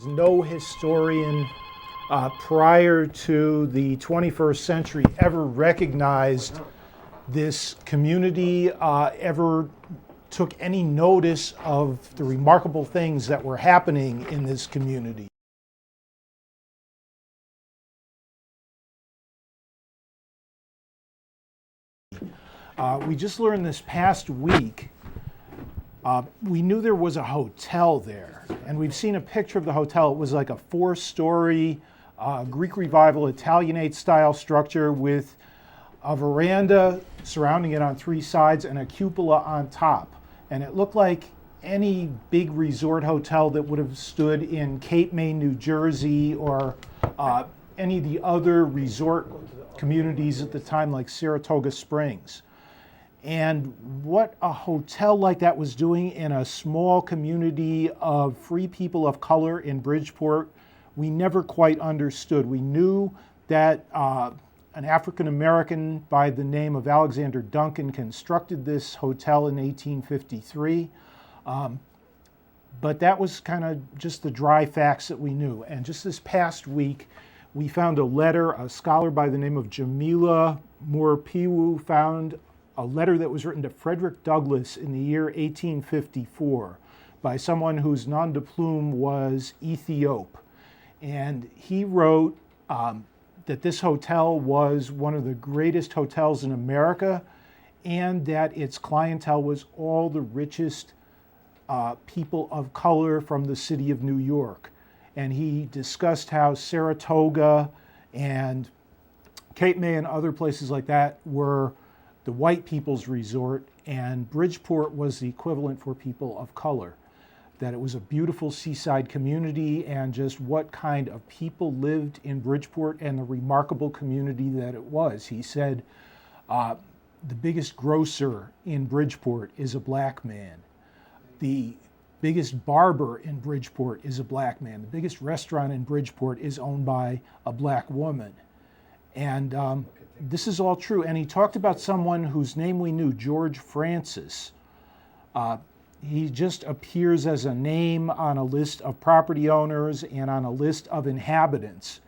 No historian prior to the 21st century ever recognized this community, ever took any notice of the remarkable things that were happening in this community. We just learned this past week, we knew there was a hotel there, and we've seen a picture of the hotel. It was like a 4-story Greek Revival Italianate style structure with a veranda surrounding it on 3 sides and a cupola on top. And it looked like any big resort hotel that would have stood in Cape May, New Jersey, or any of the other resort communities at the time, like Saratoga Springs. And what a hotel like that was doing in a small community of free people of color in Bridgeport, we never quite understood. We knew that an African American by the name of Alexander Duncan constructed this hotel in 1853. But that was kind of just the dry facts that we knew. And just this past week, we found a letter. A scholar by the name of Jamila Moore-Piwu found a letter that was written to Frederick Douglass in the year 1854 by someone whose nom de plume was Ethiop. And he wrote that this hotel was one of the greatest hotels in America and that its clientele was all the richest people of color from the city of New York. And he discussed how Saratoga and Cape May and other places like that were the white people's resort, and Bridgeport was the equivalent for people of color. That it was a beautiful seaside community, and just what kind of people lived in Bridgeport and the remarkable community that it was. He said, the biggest grocer in Bridgeport is a black man. The biggest barber in Bridgeport is a black man. The biggest restaurant in Bridgeport is owned by a black woman. And this is all true. And he talked about someone whose name we knew, George Francis. He just appears as a name on a list of property owners and on a list of inhabitants.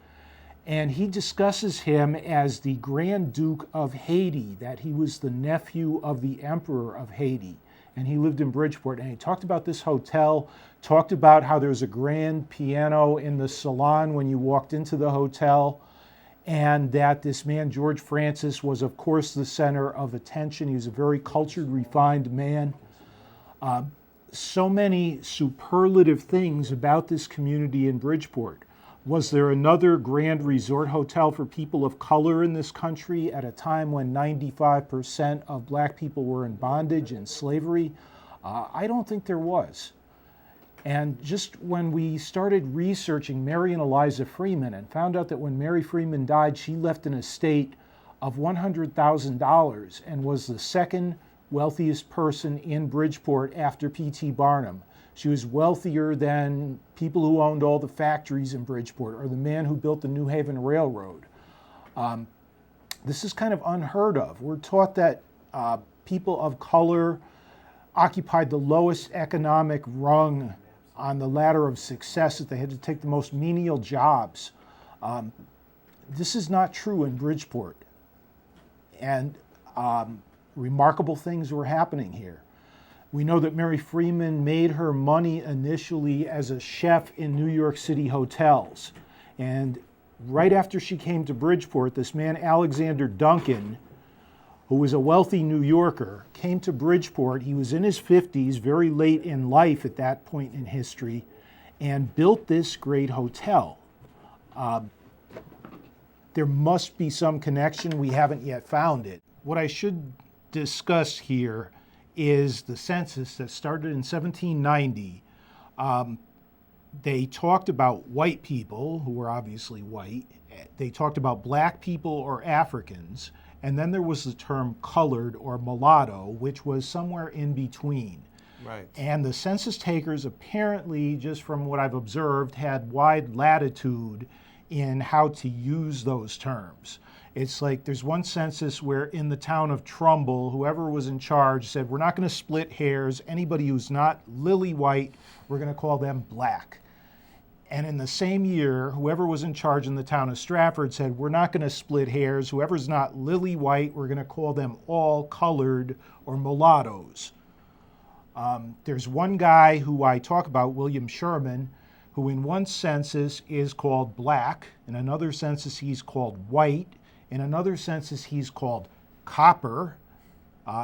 And he discusses him as the Grand Duke of Haiti, that he was the nephew of the Emperor of Haiti. And he lived in Bridgeport. And he talked about this hotel, talked about how there's a grand piano in the salon when you walked into the hotel, and that this man, George Francis, was, of course, the center of attention. He was a very cultured, refined man. So many superlative things about this community in Bridgeport. Was there another grand resort hotel for people of color in this country at a time when 95% of black people were in bondage and slavery? I don't think there was. And just when we started researching Mary and Eliza Freeman and found out that when Mary Freeman died, she left an estate of $100,000 and was the second wealthiest person in Bridgeport after P.T. Barnum. She was wealthier than people who owned all the factories in Bridgeport or the man who built the New Haven Railroad. This is kind of unheard of. We're taught that people of color occupied the lowest economic rung on the ladder of success, that they had to take the most menial jobs. This is not true in Bridgeport. And remarkable things were happening here. We know that Mary Freeman made her money initially as a chef in New York City hotels. And right after she came to Bridgeport, this man, Alexander Duncan, who was a wealthy New Yorker, came to Bridgeport. He was in his 50s, very late in life at that point in history, and built this great hotel. There must be some connection. We haven't yet found it. What I should discuss here is the census that started in 1790. They talked about white people, who were obviously white. They talked about black people or Africans. And then there was the term colored or mulatto, which was somewhere in between. Right. And the census takers apparently, just from what I've observed, had wide latitude in how to use those terms. It's like there's one census where in the town of Trumbull, whoever was in charge said, we're not going to split hairs. Anybody who's not lily white, we're going to call them black. And in the same year, whoever was in charge in the town of Stratford said, we're not going to split hairs. Whoever's not lily white, we're going to call them all colored or mulattoes. There's one guy who I talk about, William Sherman, who in one census is called black. In another census, he's called white. In another census, he's called copper.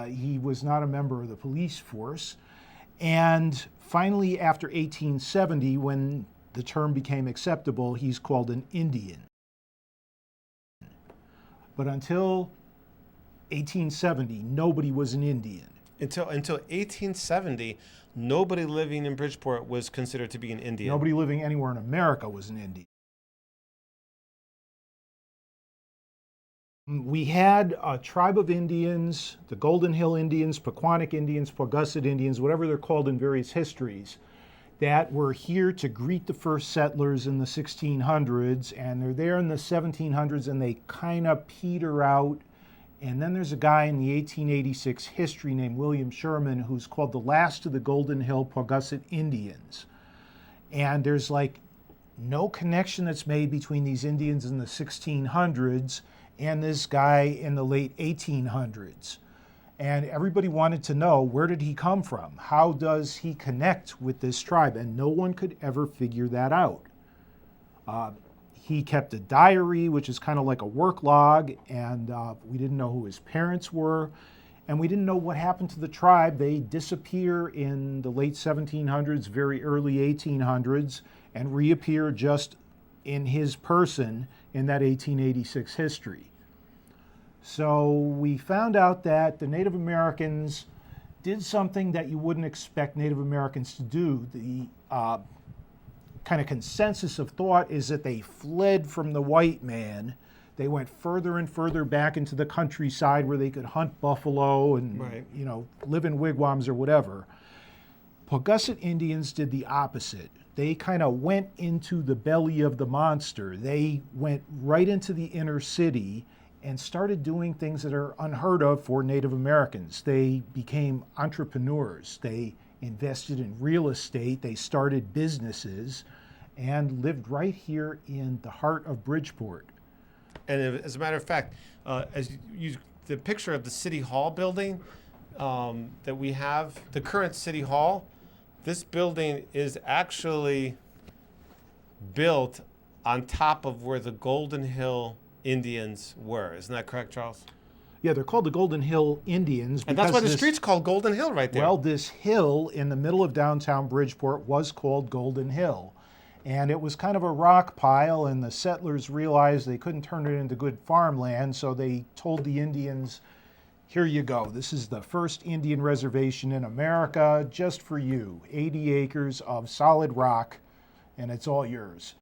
He was not a member of the police force. And finally, after 1870, when the term became acceptable, he's called an Indian. But until 1870, nobody was an Indian. Until 1870, nobody living in Bridgeport was considered to be an Indian. Nobody living anywhere in America was an Indian. We had a tribe of Indians, the Golden Hill Indians, Pequannock Indians, Paugussest Indians, whatever they're called in various histories, that were here to greet the first settlers in the 1600s, and they're there in the 1700s, and they kind of peter out. And then there's a guy in the 1886 history named William Sherman who's called the last of the Golden Hill Paugussest Indians. And there's like no connection that's made between these Indians in the 1600s and this guy in the late 1800s. And everybody wanted to know, where did he come from? How does he connect with this tribe? And no one could ever figure that out. He kept a diary, which is kind of like a work log, and we didn't know who his parents were, and we didn't know what happened to the tribe. They disappear in the late 1700s, very early 1800s, and reappear just in his person in that 1886 history. So we found out that the Native Americans did something that you wouldn't expect Native Americans to do. The kind of consensus of thought is that they fled from the white man. They went further and further back into the countryside where they could hunt buffalo and live in wigwams or whatever. Paugussest Indians did the opposite. They kind of went into the belly of the monster. They went right into the inner city and started doing things that are unheard of for Native Americans. They became entrepreneurs. They invested in real estate. They started businesses and lived right here in the heart of Bridgeport. And as a matter of fact, the picture of the City Hall building that we have, the current City Hall, this building is actually built on top of where the Golden Hill Indians were. Isn't that correct, Charles? Yeah, they're called the Golden Hill Indians. And that's why the street's called Golden Hill right there. Well, this hill in the middle of downtown Bridgeport was called Golden Hill. And it was kind of a rock pile, and the settlers realized they couldn't turn it into good farmland, so they told the Indians, here you go. This is the first Indian reservation in America, just for you. 80 acres of solid rock, and it's all yours.